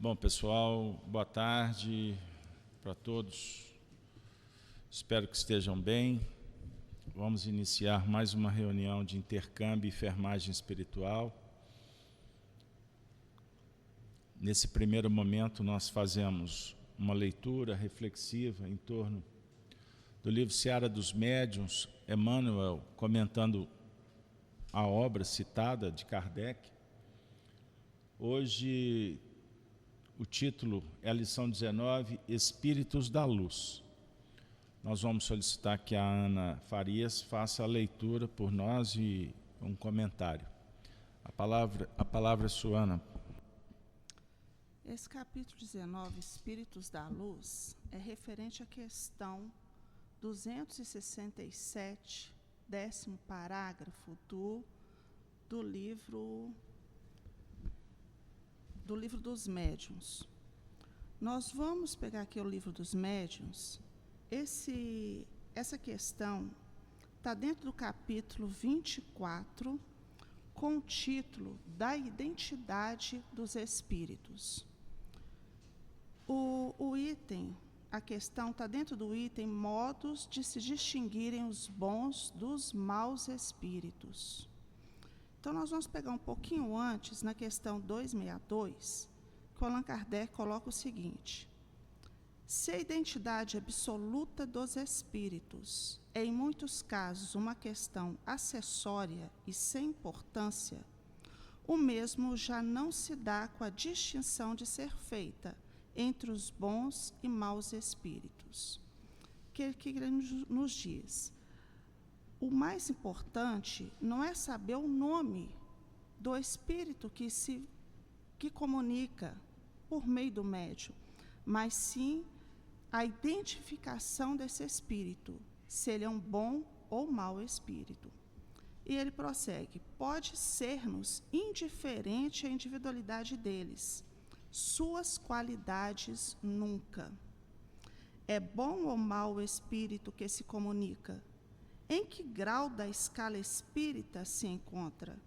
Bom, pessoal, boa tarde para todos. Espero que estejam bem. Vamos iniciar mais uma reunião de intercâmbio e enfermagem espiritual. Nesse primeiro momento, nós fazemos uma leitura reflexiva em torno do livro Seara dos Médiuns, Emmanuel comentando a obra citada de Kardec. Hoje, o título é a lição 19, Espíritos da Luz. Nós vamos solicitar que a Ana Farias faça a leitura por nós e um comentário. A palavra é sua, Ana. Esse capítulo 19, Espíritos da Luz, é referente à questão 267, 10º parágrafo do livro dos Médiuns. Nós vamos pegar aqui o livro dos Médiuns. Essa questão está dentro do capítulo 24, com o título da identidade dos espíritos. A questão está dentro do item modos de se distinguirem os bons dos maus espíritos. Então, nós vamos pegar um pouquinho antes, na questão 262, que o Allan Kardec coloca o seguinte: se a identidade absoluta dos espíritos é, em muitos casos, uma questão acessória e sem importância, o mesmo já não se dá com a distinção de ser feita entre os bons e maus espíritos. Que ele nos diz: o mais importante não é saber o nome do espírito que comunica por meio do médium, mas sim a identificação desse espírito, se ele é um bom ou mau espírito. E ele prossegue: pode ser-nos indiferente a individualidade deles, suas qualidades nunca. É bom ou mau o espírito que se comunica? Em que grau da escala espírita se encontra?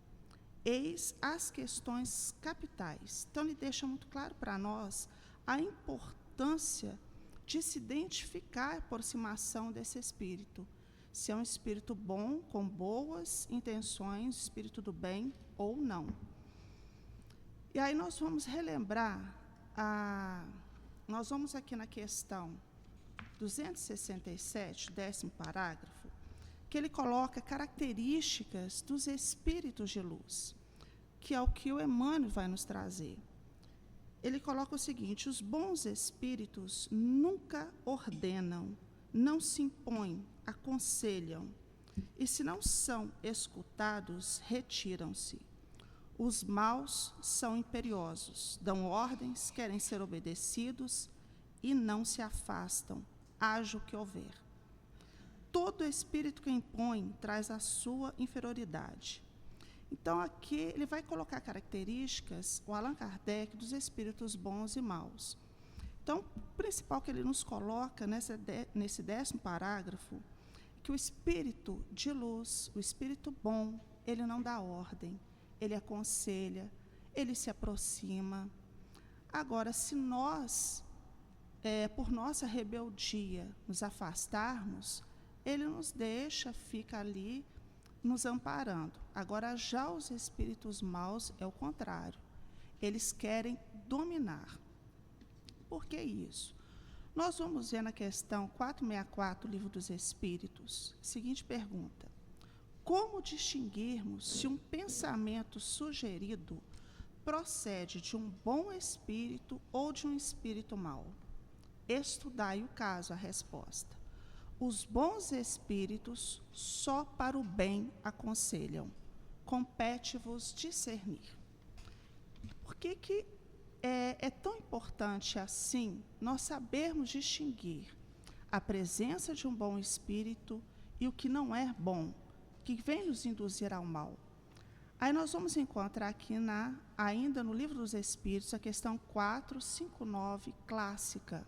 Eis as questões capitais. Então, ele deixa muito claro para nós a importância de se identificar a aproximação desse espírito. Se é um espírito bom, com boas intenções, espírito do bem ou não. E aí nós vamos relembrar, nós vamos aqui na questão 267, 10º parágrafo, que ele coloca características dos espíritos de luz, que é o que o Emmanuel vai nos trazer. Ele coloca o seguinte: os bons espíritos nunca ordenam, não se impõem, aconselham, e se não são escutados, retiram-se. Os maus são imperiosos, dão ordens, querem ser obedecidos e não se afastam, haja o que houver. Todo espírito que impõe traz a sua inferioridade. Então, aqui ele vai colocar características, o Allan Kardec, dos espíritos bons e maus. Então, o principal que ele nos coloca nesse 10º parágrafo é que o espírito de luz, o espírito bom, ele não dá ordem, ele aconselha, ele se aproxima. Agora, se nós, por nossa rebeldia, nos afastarmos, ele nos deixa, fica ali, nos amparando. Agora, já os espíritos maus é o contrário. Eles querem dominar. Por que isso? Nós vamos ver na questão 464, Livro dos Espíritos, a seguinte pergunta: como distinguirmos se um pensamento sugerido procede de um bom espírito ou de um espírito mau? Estudai o caso, a resposta. Os bons espíritos só para o bem aconselham. Compete-vos discernir. Por que é tão importante assim nós sabermos distinguir a presença de um bom espírito e o que não é bom, que vem nos induzir ao mal? Aí nós vamos encontrar aqui ainda no Livro dos Espíritos a questão 459, clássica.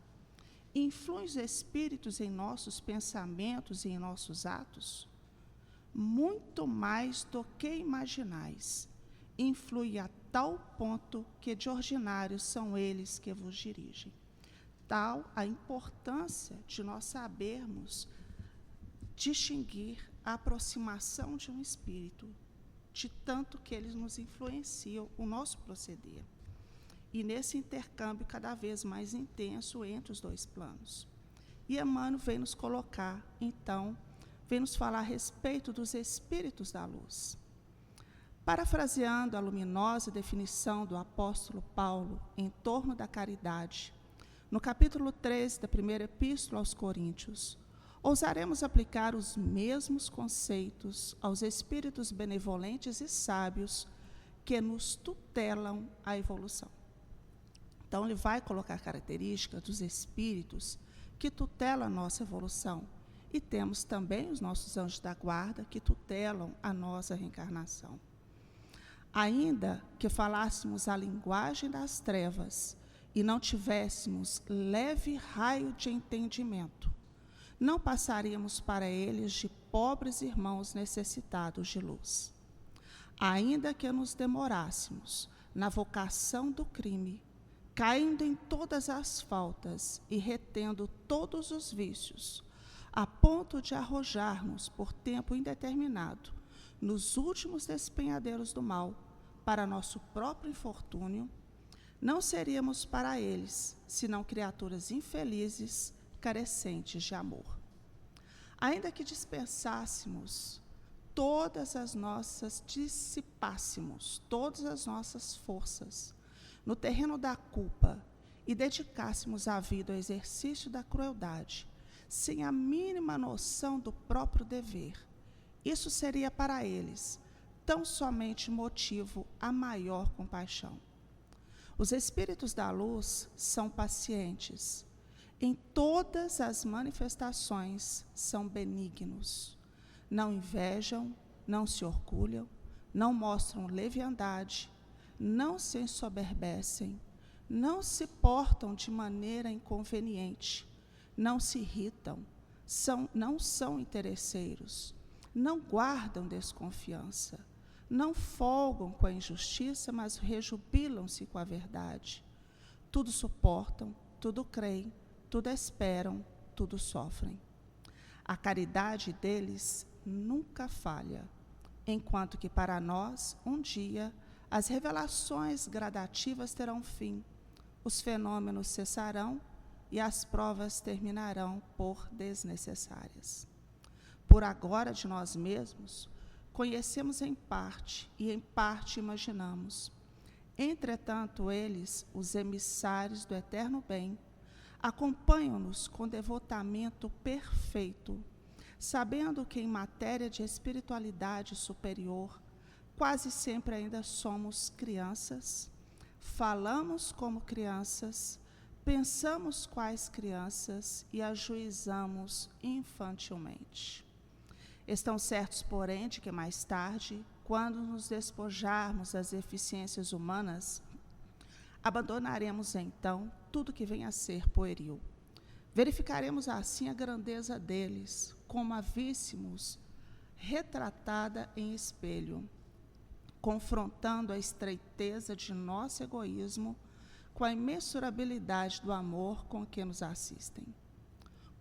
Influem os espíritos em nossos pensamentos e em nossos atos? Muito mais do que imaginais. influi a tal ponto que de ordinário são eles que vos dirigem. Tal a importância de nós sabermos distinguir a aproximação de um espírito, de tanto que eles nos influenciam o nosso proceder. E nesse intercâmbio cada vez mais intenso entre os dois planos. E Emmanuel vem nos colocar, então, vem nos falar a respeito dos espíritos da luz. Parafraseando a luminosa definição do apóstolo Paulo em torno da caridade, no capítulo 13 da primeira epístola aos Coríntios, ousaremos aplicar os mesmos conceitos aos espíritos benevolentes e sábios que nos tutelam a evolução. Então, ele vai colocar características dos espíritos que tutelam a nossa evolução. E temos também os nossos anjos da guarda que tutelam a nossa reencarnação. Ainda que falássemos a linguagem das trevas e não tivéssemos leve raio de entendimento, não passaríamos para eles de pobres irmãos necessitados de luz. Ainda que nos demorássemos na vocação do crime, caindo em todas as faltas e retendo todos os vícios, a ponto de arrojar-nos por tempo indeterminado nos últimos despenhadeiros do mal, para nosso próprio infortúnio, não seríamos para eles, senão criaturas infelizes, carecentes de amor. Ainda que dissipássemos todas as nossas forças no terreno da culpa e dedicássemos a vida ao exercício da crueldade, sem a mínima noção do próprio dever, isso seria para eles tão somente motivo a maior compaixão. Os espíritos da luz são pacientes. Em todas as manifestações são benignos. Não invejam, não se orgulham, não mostram leviandade, não se ensoberbecem, não se portam de maneira inconveniente, não se irritam, não são interesseiros, não guardam desconfiança, não folgam com a injustiça, mas rejubilam-se com a verdade. Tudo suportam, tudo creem, tudo esperam, tudo sofrem. A caridade deles nunca falha, enquanto que para nós, um dia, as revelações gradativas terão fim, os fenômenos cessarão e as provas terminarão por desnecessárias. Por agora, de nós mesmos, conhecemos em parte e em parte imaginamos. Entretanto, eles, os emissários do eterno bem, acompanham-nos com devotamento perfeito, sabendo que em matéria de espiritualidade superior, quase sempre ainda somos crianças, falamos como crianças, pensamos quais crianças e ajuizamos infantilmente. Estão certos, porém, de que mais tarde, quando nos despojarmos das eficiências humanas, abandonaremos então tudo que venha a ser pueril. Verificaremos assim a grandeza deles, como a víssemos retratada em espelho, confrontando a estreiteza de nosso egoísmo com a imensurabilidade do amor com que nos assistem.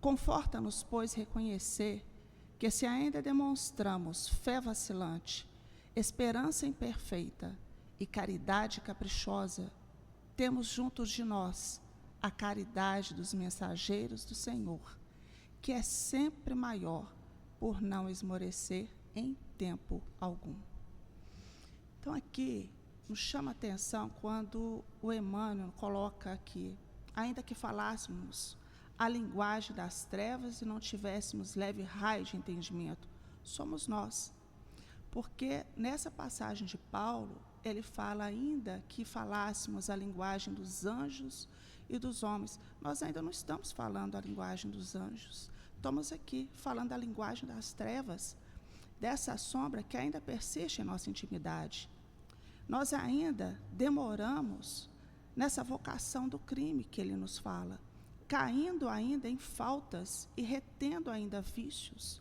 Conforta-nos, pois, reconhecer que se ainda demonstramos fé vacilante, esperança imperfeita e caridade caprichosa, temos juntos de nós a caridade dos mensageiros do Senhor, que é sempre maior por não esmorecer em tempo algum. Então aqui nos chama a atenção quando o Emmanuel coloca aqui, ainda que falássemos a linguagem das trevas e não tivéssemos leve raio de entendimento, somos nós. Porque nessa passagem de Paulo, ele fala ainda que falássemos a linguagem dos anjos e dos homens. Nós ainda não estamos falando a linguagem dos anjos. Estamos aqui falando a linguagem das trevas, dessa sombra que ainda persiste em nossa intimidade. Nós ainda demoramos nessa vocação do crime que ele nos fala, caindo ainda em faltas e retendo ainda vícios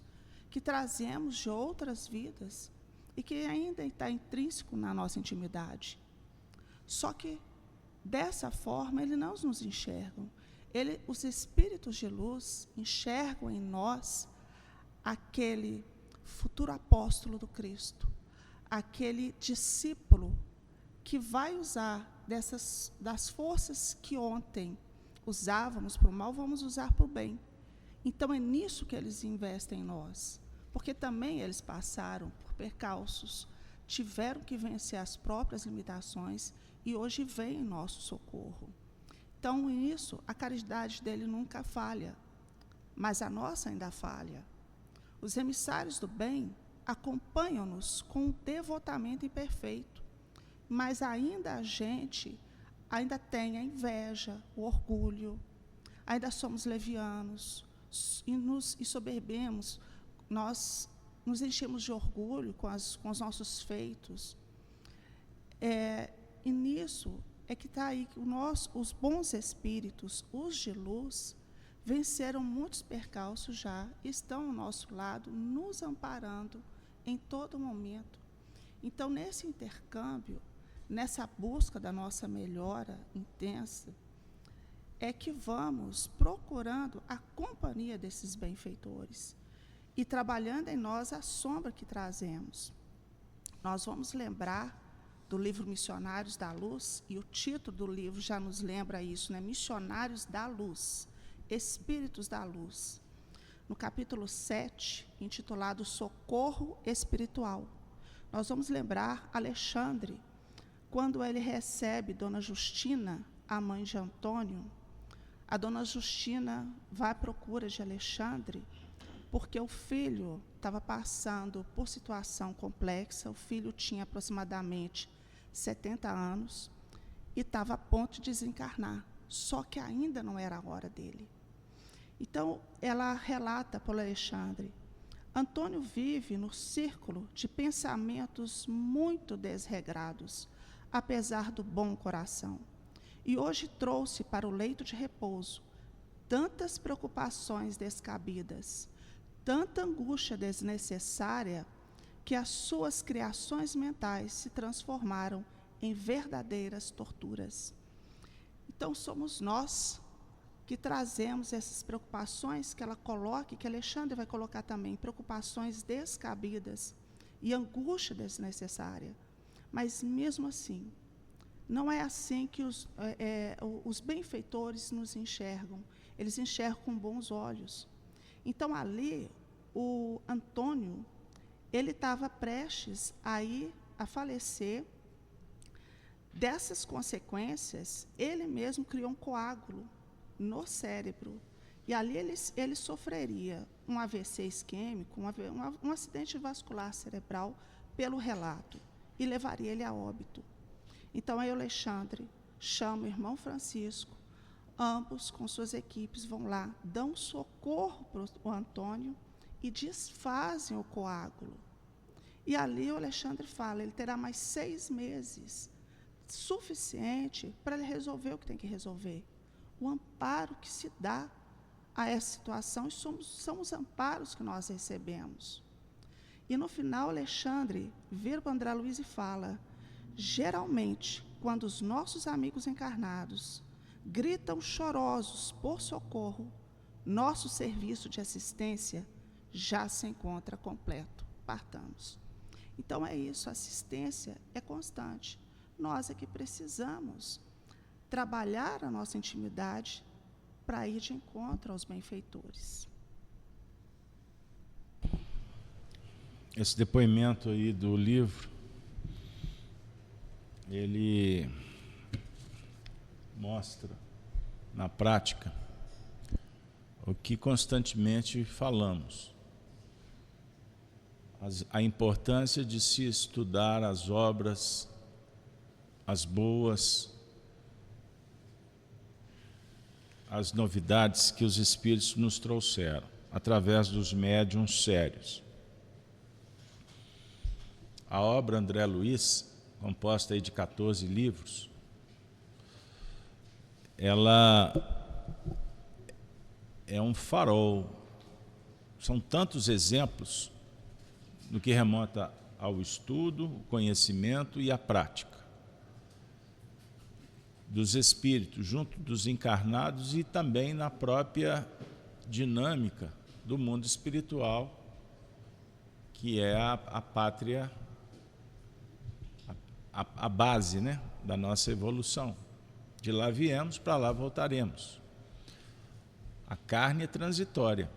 que trazemos de outras vidas e que ainda está intrínseco na nossa intimidade. Só que, dessa forma, eles não nos enxergam. Os espíritos de luz enxergam em nós aquele futuro apóstolo do Cristo, aquele discípulo que vai usar das forças que ontem usávamos para o mal, vamos usar para o bem. Então, é nisso que eles investem em nós, porque também eles passaram por percalços, tiveram que vencer as próprias limitações e hoje vêm em nosso socorro. Então, nisso, a caridade dele nunca falha, mas a nossa ainda falha. Os emissários do bem acompanham-nos com um devotamento imperfeito, mas ainda a gente ainda tem a inveja, o orgulho, ainda somos levianos e soberbemos, nós nos enchemos de orgulho com os nossos feitos. E nisso é que está aí que os bons espíritos, os de luz, venceram muitos percalços já, estão ao nosso lado, nos amparando em todo momento. Então, nesse intercâmbio, nessa busca da nossa melhora intensa, é que vamos procurando a companhia desses benfeitores e trabalhando em nós a sombra que trazemos. Nós vamos lembrar do livro Missionários da Luz, e o título do livro já nos lembra isso, né? Missionários da Luz, Espíritos da Luz. No capítulo 7, intitulado Socorro Espiritual, nós vamos lembrar Alexandre, quando ele recebe Dona Justina, a mãe de Antônio. A Dona Justina vai à procura de Alexandre, porque o filho estava passando por situação complexa, o filho tinha aproximadamente 70 anos e estava a ponto de desencarnar, só que ainda não era a hora dele. Então, ela relata para o Alexandre, Antônio vive no círculo de pensamentos muito desregrados, apesar do bom coração. E hoje trouxe para o leito de repouso tantas preocupações descabidas, tanta angústia desnecessária, que as suas criações mentais se transformaram em verdadeiras torturas. Então, somos nós que trazemos essas preocupações que ela coloca, e que Alexandre vai colocar também, preocupações descabidas e angústia desnecessária. Mas, mesmo assim, não é assim que os benfeitores nos enxergam. Eles enxergam com bons olhos. Então, ali, o Antônio, ele estava prestes a falecer. Dessas consequências, ele mesmo criou um coágulo no cérebro. E ali ele sofreria um AVC isquêmico, um acidente vascular cerebral, pelo relato, e levaria ele a óbito. Então, aí o Alexandre chama o irmão Francisco, ambos com suas equipes vão lá, dão socorro para o Antônio e desfazem o coágulo. E ali o Alexandre fala, ele terá mais 6 meses, suficiente para ele resolver o que tem que resolver. O amparo que se dá a essa situação, e são os amparos que nós recebemos. E no final, Alexandre vira para André Luiz e fala, geralmente, quando os nossos amigos encarnados gritam chorosos por socorro, nosso serviço de assistência já se encontra completo. Partamos. Então, é isso, a assistência é constante. Nós é que precisamos trabalhar a nossa intimidade para ir de encontro aos benfeitores. Esse depoimento aí do livro, ele mostra na prática o que constantemente falamos. A importância de se estudar as obras, as boas, as novidades que os Espíritos nos trouxeram, através dos médiuns sérios. A obra André Luiz, composta aí de 14 livros, ela é um farol. São tantos exemplos no que remonta ao estudo, o conhecimento e a prática dos espíritos junto dos encarnados e também na própria dinâmica do mundo espiritual, que é a pátria, a base, né, da nossa evolução. De lá viemos, para lá voltaremos. A carne é transitória.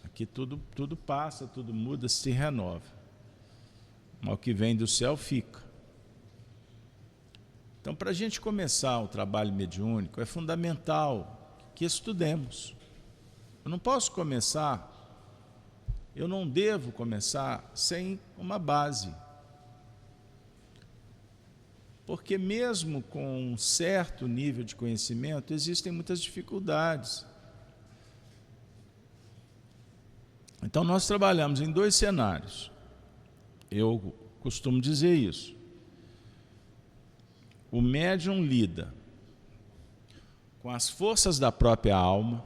Aqui tudo passa, tudo muda, se renova. Mas o que vem do céu fica. Então, para a gente começar o trabalho mediúnico, é fundamental que estudemos. Eu não posso começar, eu não devo começar sem uma base. Porque mesmo com um certo nível de conhecimento, existem muitas dificuldades. Então, nós trabalhamos em 2 cenários. Eu costumo dizer isso. O médium lida com as forças da própria alma.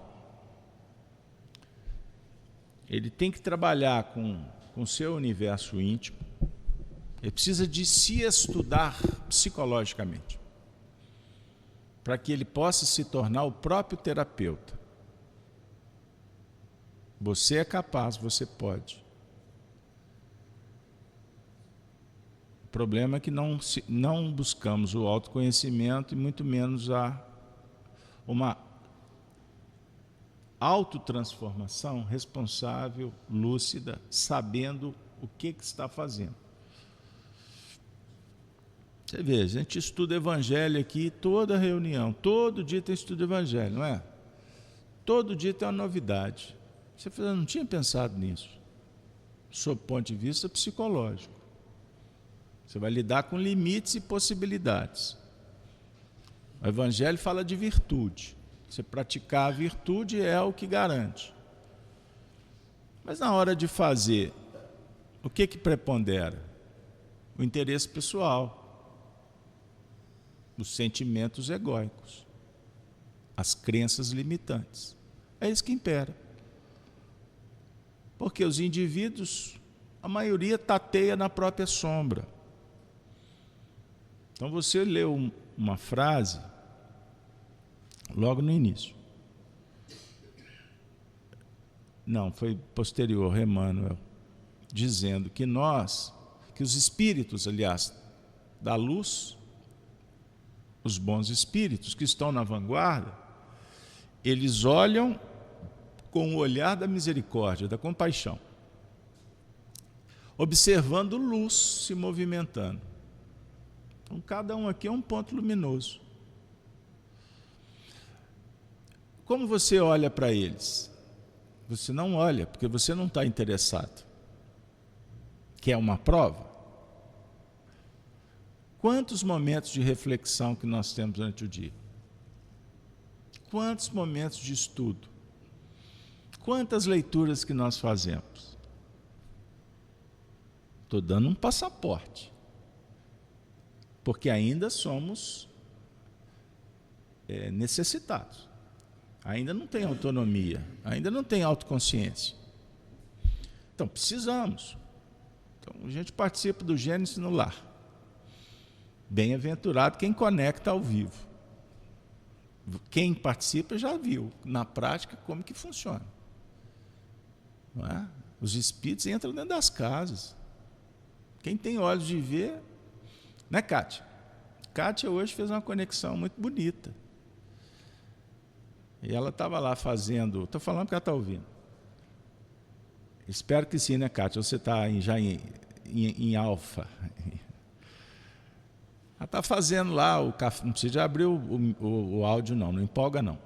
Ele tem que trabalhar com o seu universo íntimo. Ele precisa de se estudar psicologicamente, para que ele possa se tornar o próprio terapeuta. Você é capaz, você pode. O problema é que não buscamos o autoconhecimento e muito menos uma autotransformação responsável, lúcida, sabendo o que está fazendo. Você vê, a gente estuda evangelho aqui, toda reunião, todo dia tem estudo evangelho, não é? Todo dia tem uma novidade. Você fala, eu não tinha pensado nisso, sob o ponto de vista psicológico. Você vai lidar com limites e possibilidades. O evangelho fala de virtude. Você praticar a virtude é o que garante. Mas na hora de fazer, o que prepondera? O interesse pessoal, os sentimentos egóicos, as crenças limitantes. É isso que impera. Porque os indivíduos, a maioria tateia na própria sombra. Então você leu uma frase logo no início. Não, foi posterior, Emmanuel, dizendo que os espíritos, aliás, da luz, os bons espíritos que estão na vanguarda, eles olham com o olhar da misericórdia, da compaixão, observando luz se movimentando. Então, cada um aqui é um ponto luminoso. Como você olha para eles? Você não olha, porque você não está interessado. Quer uma prova? Quantos momentos de reflexão que nós temos durante o dia? Quantos momentos de estudo? Quantas leituras que nós fazemos? Estou dando um passaporte. Porque ainda somos necessitados. Ainda não tem autonomia, ainda não tem autoconsciência. Então, precisamos. Então, a gente participa do Gênesis no Lar. Bem-aventurado quem conecta ao vivo. Quem participa já viu, na prática, como que funciona. Não é? Os espíritos entram dentro das casas. Quem tem olhos de ver... Né, Kátia? Kátia hoje fez uma conexão muito bonita. E ela estava lá fazendo... Estou falando porque ela está ouvindo. Espero que sim, né, Kátia? Você está já em alfa. Ela está fazendo lá o café. Não precisa abrir o áudio, não empolga, não.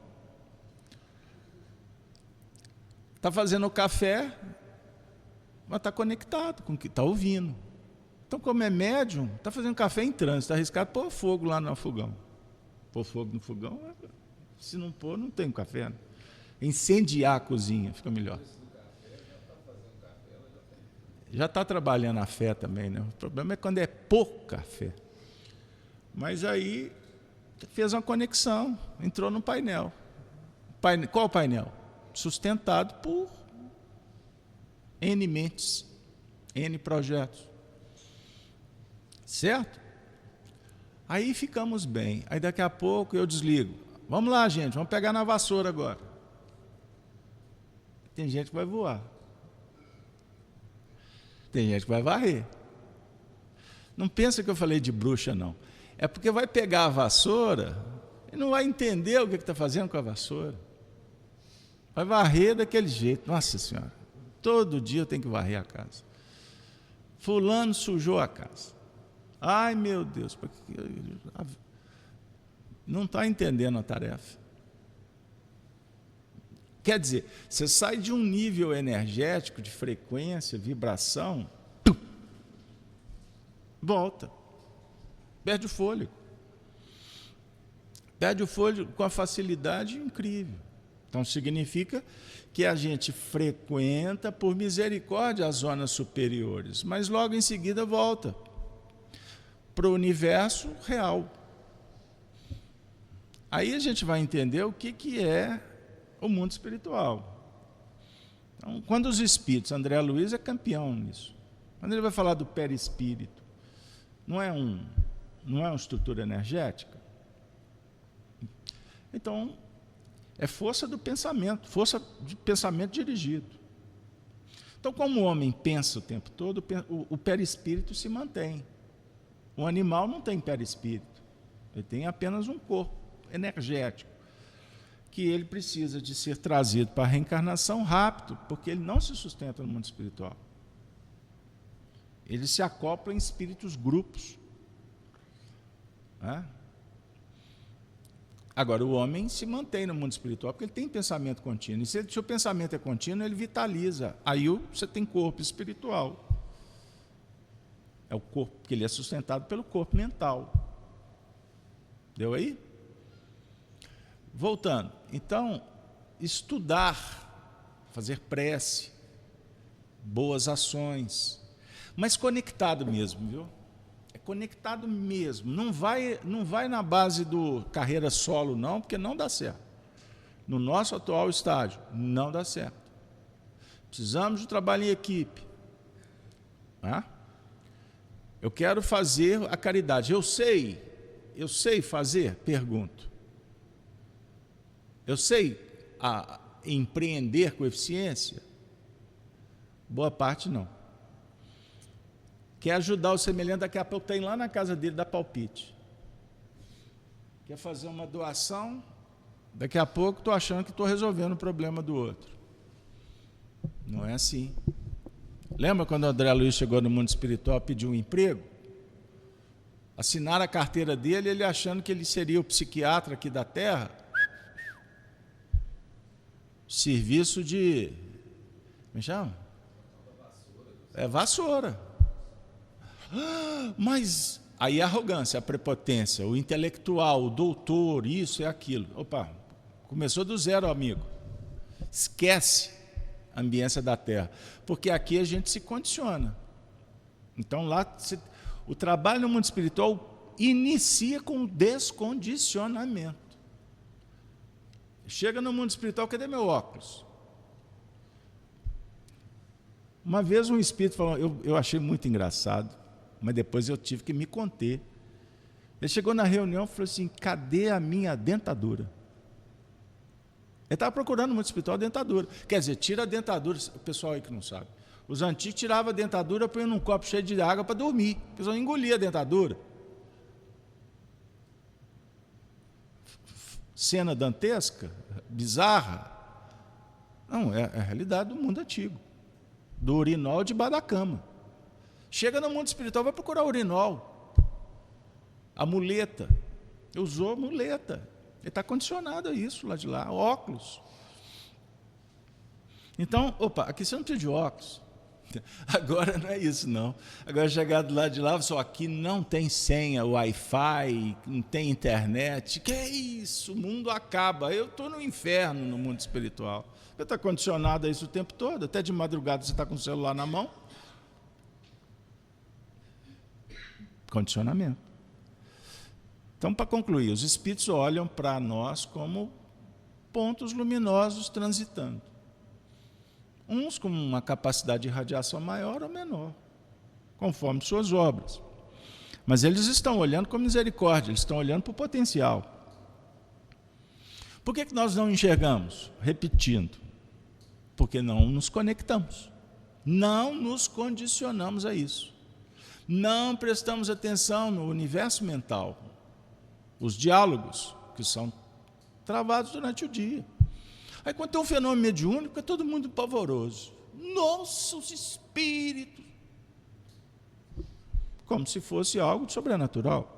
Está fazendo o café, mas está conectado com o que está ouvindo. Então, como é médium, está fazendo café em trânsito, está arriscado pôr fogo lá no fogão. Pôr fogo no fogão, se não pôr, não tem café. Né? Incendiar a cozinha, fica melhor. Já está trabalhando a fé também, né? O problema é quando é pouco café. Mas aí fez uma conexão, entrou no painel. Qual painel? Sustentado por N mentes, N projetos. Certo? Aí ficamos bem. Aí daqui a pouco eu desligo. Vamos lá, gente, vamos pegar na vassoura agora. Tem gente que vai voar. Tem gente que vai varrer. Não pensa que eu falei de bruxa, não. É porque vai pegar a vassoura e não vai entender o que está fazendo com a vassoura. Vai varrer daquele jeito. Nossa Senhora, todo dia eu tenho que varrer a casa. Fulano sujou a casa. Ai, meu Deus, não está entendendo a tarefa. Quer dizer, você sai de um nível energético, de frequência, vibração, volta, perde o fôlego. Perde o fôlego com a facilidade incrível. Então, significa que a gente frequenta, por misericórdia, as zonas superiores, mas logo em seguida volta para o universo real. Aí a gente vai entender o que é o mundo espiritual. Então, quando os espíritos, André Luiz é campeão nisso, quando ele vai falar do perispírito, não é uma estrutura energética? Então, é força do pensamento, força de pensamento dirigido. Então, como o homem pensa o tempo todo, o perispírito se mantém. O animal não tem perispírito, ele tem apenas um corpo energético, que ele precisa de ser trazido para a reencarnação rápido, porque ele não se sustenta no mundo espiritual. Ele se acopla em espíritos grupos. Agora, o homem se mantém no mundo espiritual porque ele tem pensamento contínuo. E se o pensamento é contínuo, ele vitaliza. Aí você tem corpo espiritual. É o corpo, porque ele é sustentado pelo corpo mental. Deu aí? Voltando. Então, estudar, fazer prece, boas ações, mas conectado mesmo, viu? Conectado mesmo, não vai na base do carreira solo não, porque não dá certo. No nosso atual estágio, não dá certo. Precisamos de trabalho em equipe. Eu quero fazer a caridade. Eu sei fazer? Pergunto. Eu sei empreender com eficiência? Boa parte não. Quer ajudar o semelhante, daqui a pouco tem lá na casa dele, dá palpite. Quer fazer uma doação, daqui a pouco estou achando que estou resolvendo o problema do outro. Não é assim. Lembra quando o André Luiz chegou no mundo espiritual e pediu um emprego? Assinaram a carteira dele, ele achando que ele seria o psiquiatra aqui da Terra. Serviço de... Como chama? É vassoura. Mas aí a arrogância, a prepotência, o intelectual, o doutor, isso e aquilo. Opa, começou do zero, amigo. Esquece a ambiência da Terra, porque aqui a gente se condiciona. Então lá, o trabalho no mundo espiritual inicia com o descondicionamento. Chega no mundo espiritual, cadê meu óculos? Uma vez um espírito falou, eu achei muito engraçado, mas depois eu tive que me conter. Ele chegou na reunião e falou assim, cadê a minha dentadura? Ele estava procurando no mundo espiritual a dentadura. Quer dizer, tira a dentadura, o pessoal aí que não sabe. Os antigos tiravam a dentadura, põem num copo cheio de água para dormir. O pessoal engolia a dentadura. Cena dantesca, bizarra. Não, é a realidade do mundo antigo. Do urinol debaixo da cama. Chega no mundo espiritual, vai procurar urinol. A muleta. Usou muleta. Ele está condicionado a isso lá de lá. Óculos. Então, opa, aqui você não precisa de óculos. Agora não é isso, não. Agora chegar do lado de lá, só aqui não tem senha, Wi-Fi, não tem internet. Que é isso? O mundo acaba. Eu estou no inferno no mundo espiritual. Você está condicionado a isso o tempo todo. Até de madrugada você está com o celular na mão. Condicionamento. Então, para concluir, os espíritos olham para nós como pontos luminosos transitando. Uns com uma capacidade de radiação maior ou menor, conforme suas obras. Mas eles estão olhando com misericórdia, eles estão olhando para o potencial. Por que nós não enxergamos? Repetindo, porque não nos conectamos, não nos condicionamos a isso, não prestamos atenção no universo mental, os diálogos que são travados durante o dia. Aí quando tem um fenômeno mediúnico, é todo mundo pavoroso. Nossa, os espíritos! Como se fosse algo sobrenatural.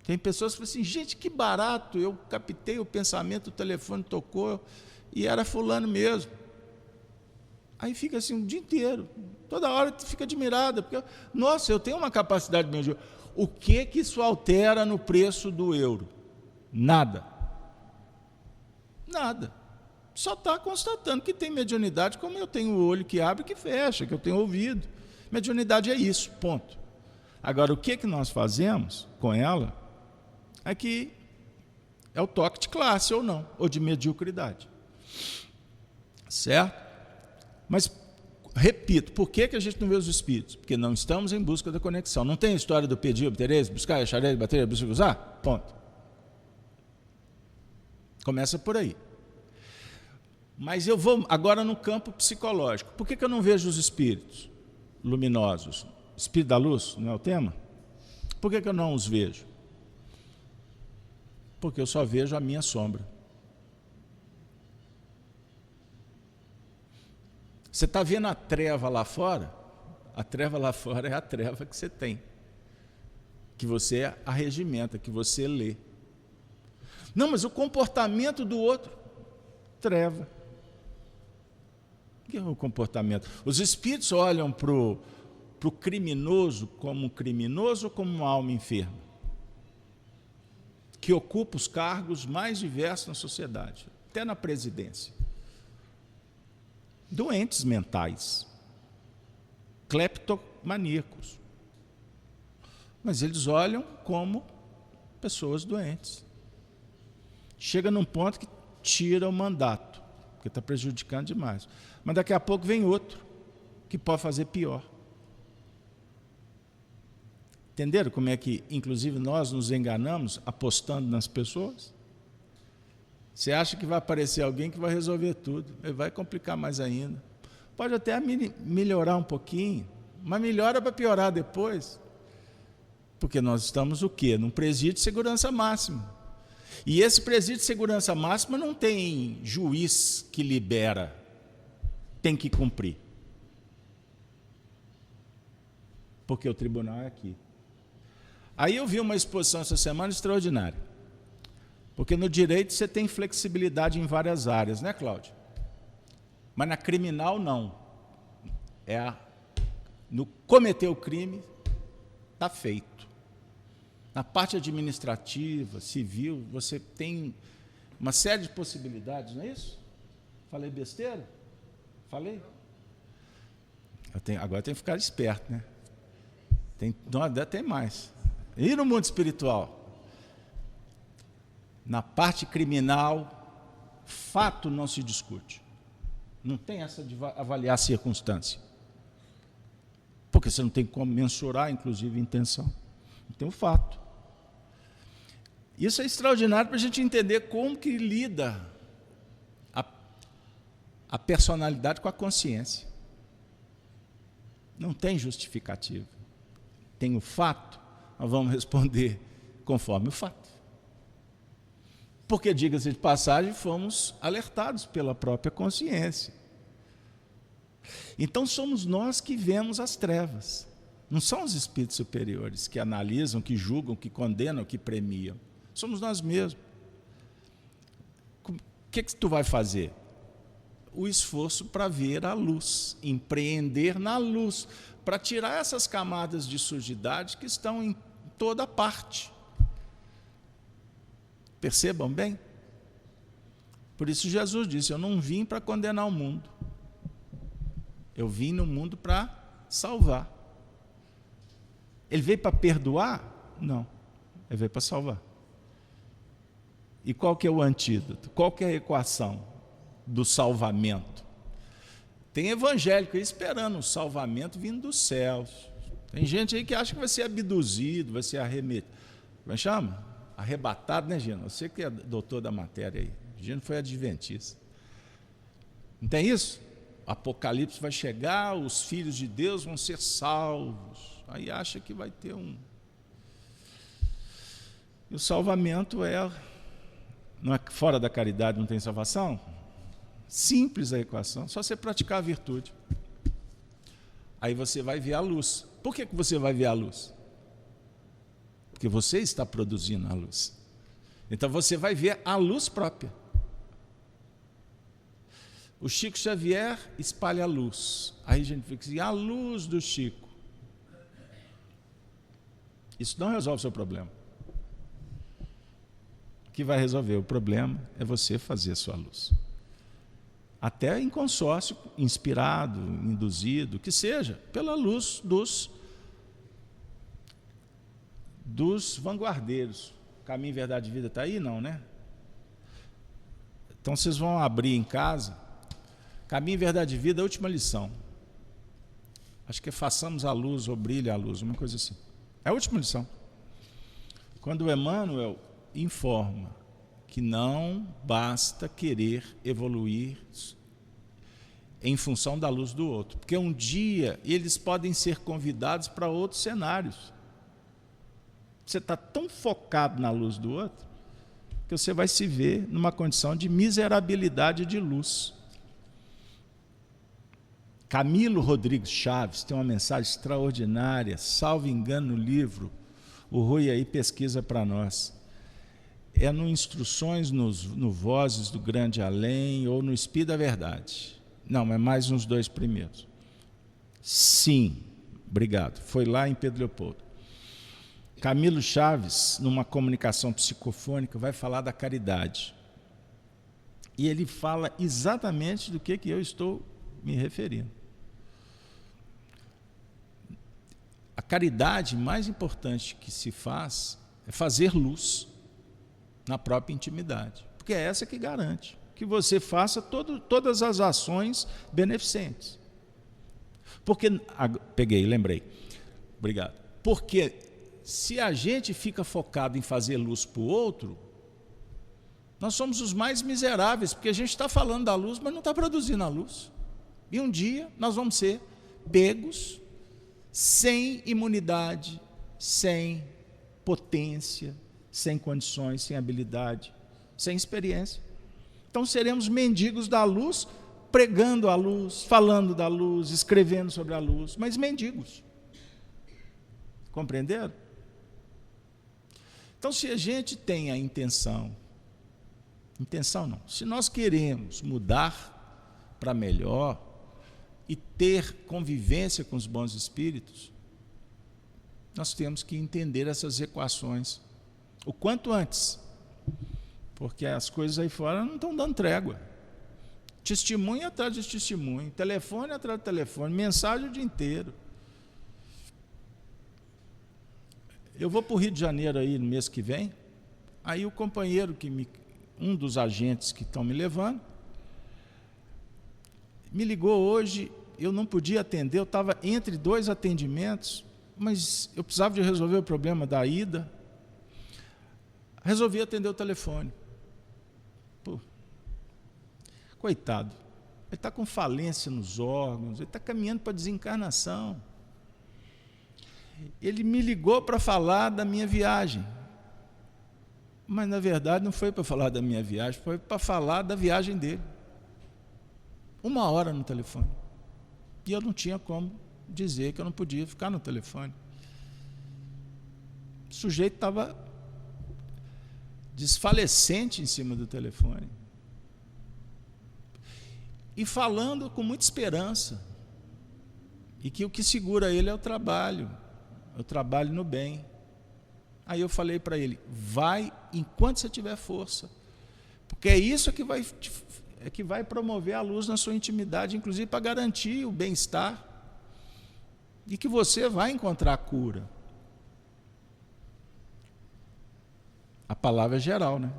Tem pessoas que falam assim, gente, que barato, eu captei o pensamento, o telefone tocou, e era fulano mesmo. Aí fica assim o dia inteiro, toda hora fica admirada, porque, nossa, eu tenho uma capacidade mediúnica. O que isso altera no preço do euro? Nada. Nada. Só está constatando que tem mediunidade, como eu tenho o olho que abre e que fecha, que eu tenho ouvido. Mediunidade é isso, ponto. Agora, o que nós fazemos com ela é que é o toque de classe ou não, ou de mediocridade. Certo? Mas, repito, por que a gente não vê os espíritos? Porque não estamos em busca da conexão. Não tem a história do pedir, obtereis, buscar, achareis, bater, buscar, usar? Ponto. Começa por aí. Mas eu vou agora no campo psicológico. Por que eu não vejo os espíritos luminosos? Espírito da luz, não é o tema? Por que eu não os vejo? Porque eu só vejo a minha sombra. Você está vendo a treva lá fora? A treva lá fora é a treva que você tem, que você arregimenta, que você lê. Não, mas o comportamento do outro, treva. O que é o comportamento? Os espíritos olham para o criminoso como criminoso ou como uma alma enferma, que ocupa os cargos mais diversos na sociedade, até na presidência. Doentes mentais, cleptomaníacos. Mas eles olham como pessoas doentes. Chega num ponto que tira o mandato, porque está prejudicando demais. Mas daqui a pouco vem outro, que pode fazer pior. Entenderam como é que, inclusive, nós nos enganamos apostando nas pessoas? Você acha que vai aparecer alguém que vai resolver tudo, ele vai complicar mais ainda. Pode até melhorar um pouquinho, mas melhora para piorar depois. Porque nós estamos o quê? Num presídio de segurança máxima. E esse presídio de segurança máxima não tem juiz que libera, tem que cumprir. Porque o tribunal é aqui. Aí eu vi uma exposição essa semana extraordinária. Porque no direito você tem flexibilidade em várias áreas, né, Cláudio? Mas na criminal, não. No cometer o crime, está feito. Na parte administrativa, civil, você tem uma série de possibilidades, não é isso? Falei besteira? Falei? Agora tem que ficar esperto, né? Tem mais. E no mundo espiritual? Na parte criminal, fato não se discute. Não tem essa de avaliar a circunstância. Porque você não tem como mensurar, inclusive, a intenção. Não tem o fato. Isso é extraordinário para a gente entender como que lida a personalidade com a consciência. Não tem justificativa. Tem o fato, nós vamos responder conforme o fato. Porque, diga-se de passagem, fomos alertados pela própria consciência. Então, somos nós que vemos as trevas. Não são os espíritos superiores que analisam, que julgam, que condenam, que premiam. Somos nós mesmos. O que tu vai fazer? O esforço para ver a luz, empreender na luz, para tirar essas camadas de sujidade que estão em toda parte. Percebam bem? Por isso Jesus disse, eu não vim para condenar o mundo. Eu vim no mundo para salvar. Ele veio para perdoar? Não. Ele veio para salvar. E qual que é o antídoto? Qual que é a equação do salvamento? Tem evangélico aí esperando o salvamento vindo dos céus. Tem gente aí que acha que vai ser abduzido, vai ser arremetido. Como é que chama? Arrebatado, né, Gino? Você que é doutor da matéria aí. Gino foi adventista. Não tem isso? O Apocalipse vai chegar, os filhos de Deus vão ser salvos. Aí acha que vai ter um... E o salvamento não é fora da caridade, não tem salvação? Simples a equação, só você praticar a virtude. Aí você vai ver a luz. Por que você vai ver a luz? Porque você está produzindo a luz. Então você vai ver a luz própria. O Chico Xavier espalha a luz. Aí a gente fica assim, a luz do Chico. Isso não resolve o seu problema. O que vai resolver o problema é você fazer a sua luz. Até em consórcio, inspirado, induzido, que seja, pela luz dos vanguardeiros. Caminho, Verdade e Vida está aí? Não, né? Então vocês vão abrir em casa, Caminho, Verdade e Vida, a última lição. Acho que é façamos a luz ou brilhe a luz, uma coisa assim. É a última lição. Quando o Emmanuel informa que não basta querer evoluir em função da luz do outro, porque um dia eles podem ser convidados para outros cenários. Você está tão focado na luz do outro que você vai se ver numa condição de miserabilidade de luz. Camilo Rodrigues Chaves tem uma mensagem extraordinária, salvo engano no livro, o Rui aí pesquisa para nós. É no Instruções no Vozes do Grande Além ou no Espírito da Verdade. Não, é mais uns dois primeiros. Sim, obrigado. Foi lá em Pedro Leopoldo. Camilo Chaves, numa comunicação psicofônica, vai falar da caridade. E ele fala exatamente do que eu estou me referindo. A caridade mais importante que se faz é fazer luz na própria intimidade, porque é essa que garante que você faça todas as ações beneficentes. Porque, lembrei, obrigado. Porque se a gente fica focado em fazer luz para o outro, nós somos os mais miseráveis, porque a gente está falando da luz, mas não está produzindo a luz. E um dia nós vamos ser pegos sem imunidade, sem potência, sem condições, sem habilidade, sem experiência. Então seremos mendigos da luz, pregando a luz, falando da luz, escrevendo sobre a luz, mas mendigos. Compreenderam? Então, se a gente tem a intenção não, se nós queremos mudar para melhor e ter convivência com os bons espíritos, nós temos que entender essas equações o quanto antes, porque as coisas aí fora não estão dando trégua. Testemunho atrás de testemunho, telefone atrás de telefone, mensagem o dia inteiro. Eu vou para o Rio de Janeiro aí no mês que vem, aí o companheiro, um dos agentes que estão me levando, me ligou hoje, eu não podia atender, eu estava entre dois atendimentos, mas eu precisava de resolver o problema da ida. Resolvi atender o telefone. Pô, coitado, ele está com falência nos órgãos, ele está caminhando para a desencarnação. Ele me ligou para falar da minha viagem, mas na verdade não foi para falar da minha viagem, foi para falar da viagem dele. 1 hora no telefone. E eu não tinha como dizer que eu não podia ficar no telefone. O sujeito estava desfalecente em cima do telefone. E falando com muita esperança. E que o que segura ele é o trabalho no bem. Aí eu falei para ele, vai enquanto você tiver força. Porque é isso que vai promover a luz na sua intimidade, inclusive para garantir o bem-estar. E que você vai encontrar a cura. A palavra é geral, né?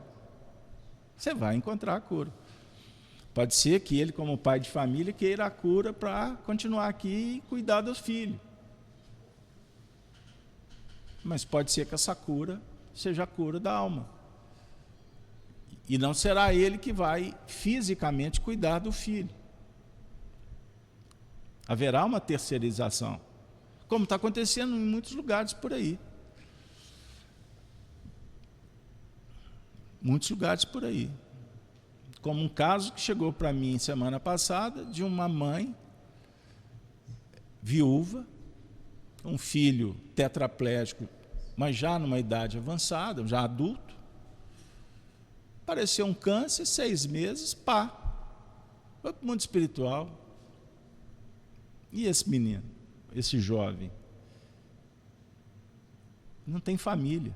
Você vai encontrar a cura. Pode ser que ele, como pai de família, queira a cura para continuar aqui e cuidar dos filhos. mas pode ser que essa cura seja a cura da alma. E não será ele que vai fisicamente cuidar do filho. Haverá uma terceirização, como está acontecendo em muitos lugares por aí. Muitos lugares por aí. Como um caso que chegou para mim semana passada, de uma mãe viúva, um filho tetraplégico, mas já numa idade avançada, já adulto. Apareceu um câncer, 6 meses, pá. Foi para o mundo espiritual. E esse menino, esse jovem? Não tem família.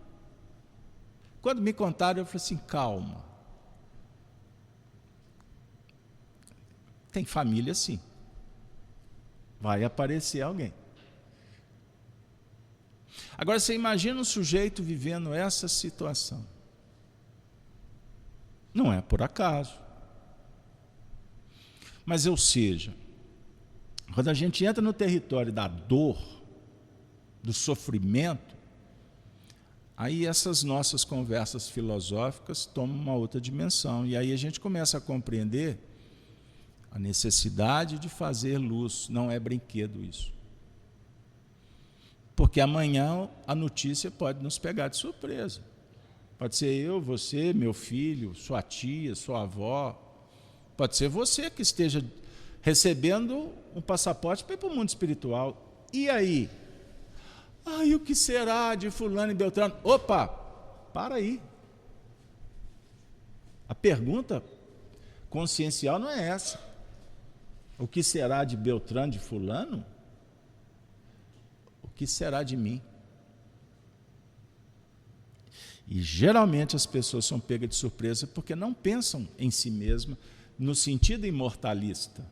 Quando me contaram, eu falei assim, calma. Tem família sim. Vai aparecer alguém. Agora você imagina um sujeito vivendo essa situação. Não é por acaso. Mas, ou seja, quando a gente entra no território da dor, do sofrimento, aí essas nossas conversas filosóficas tomam uma outra dimensão. E aí a gente começa a compreender a necessidade de fazer luz. Não é brinquedo isso. Porque amanhã a notícia pode nos pegar de surpresa. Pode ser eu, você, meu filho, sua tia, sua avó. Pode ser você que esteja recebendo um passaporte para ir para o mundo espiritual. E aí? E o que será de fulano e beltrano? Opa, para aí. A pergunta consciencial não é essa. O que será de beltrano, de fulano? O que será de mim? E geralmente as pessoas são pegas de surpresa porque não pensam em si mesmas no sentido imortalista.